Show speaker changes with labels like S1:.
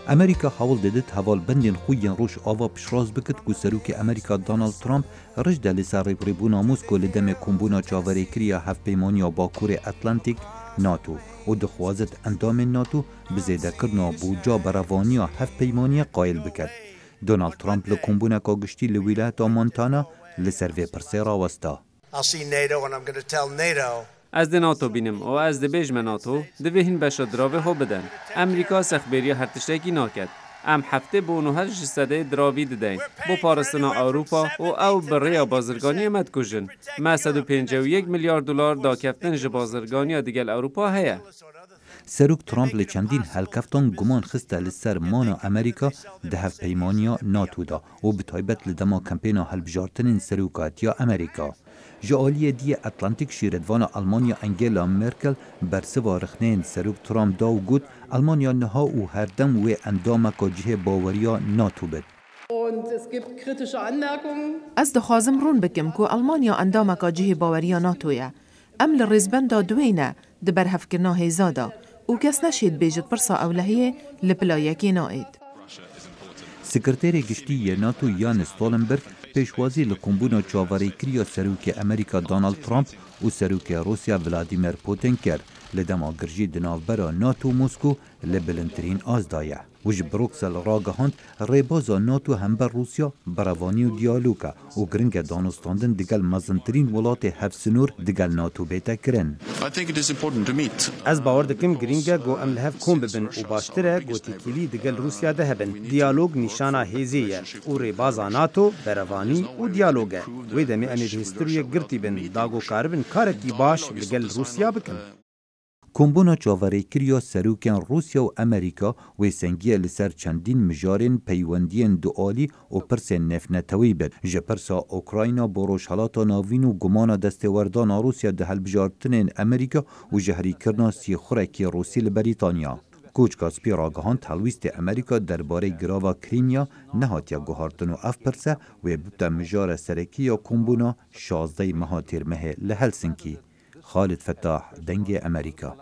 S1: امریکا حول دادت حوال بندین خوین روش آوا پشراز بکد که سروک امریکا دونالد ترامپ رجده لسر ریبونا موسکو لدم کمبونا چاوری کریا هف پیمانیا باکور اتلانتیک ناتو و دخوازت اندام ناتو بزیده کرنا بوجا براوانیا هف پیمانیا قایل بکد. دونالد ترامپ لکمبونا کاگشتی لویلات مونتانا لسر وی پرسی راوستا.
S2: از د ناتو بینم و از د بیجم ناتو دوهین بشه دراوه ها بدن. امریکا سخبری هر تشتکی ناکد. ام هفته بونو هر جسده دراوی دادن. با پارستنا اروپا و او برای بازرگانی امد کجن. ما 151 میلیارد دلار دا کفتن ج بازرگانی دیگل اروپا هیا.
S1: سروک ترامپ لچندین هلکفتان گمان خسته لسر مانا امریکا ده هف پیمانیا ناتو دا و بتایبت لدما کمپینا هلبجارتنین سروکاتیا امریکا. جالی دی اتلانتیک شیردوان آلمانیا انگلا مرکل برسوا رخنین سروک ترامپ دا و گود آلمانیا نها و هردم و اندام کجه باوریا ناتو بد.
S3: از دخوازم رون بکم که آلمانیا اندام کجه باوریا ناتویا. ام لرزبن دا دوینه دبر هفکرنا هیزادا و کس نشید بیجد پرسا اولهیه لپلایکی ناید.
S1: سکرتیر گشتی ناتو یان استولنبرگ پیشوازی لکمبونا چاوری کریا سروک امریکا دونالد ترامپ و سروک روسیا ولادیمیر پوتین کرد لدما گرجی دناوبرا ناتو موسکو لبلنترین آزدایه. وج بروکسل راگهاند ریبازا ناتو هم بر روسیا براوانی و دیالوگا و گرنگ دانستاندن دیگل مزنترین ولات هفسنور دیگل ناتو بیتا کرن.
S4: از باور دکم گرنگ گو ام لحف کن ببن و باشتره گو تیکیلی دیگل روسیا ده هبن. دیالوگ نشانا هیزیه و ریبازا ناتو براوانی و دیالوگه. ویدمی امید هستروی گرتی بن داگو کاربن کارکی باش لگل روسیا بکن.
S1: کمبونا چاوری کریا سروکن روسیا و امریکا و سنگی لسر چندین مجارین پیوندین دوالی و پرسین نفنتوی بد. جپرسا اوکراینا بروش حالاتا ناوین و گمانا دستوردان روسیا ده هلبجارتنین امریکا و جهری کرنا سی خورکی روسی لبریتانیا. کوچ کاسپی راگهان تلویست امریکا درباره گراوا کریمیا نهاتیا گوهارتن و اف پرسه و ببتا مجار سرکی یا کمبونا 16 مهاتیر مه لهلسنکی. خالد فتاح دنگ امریکا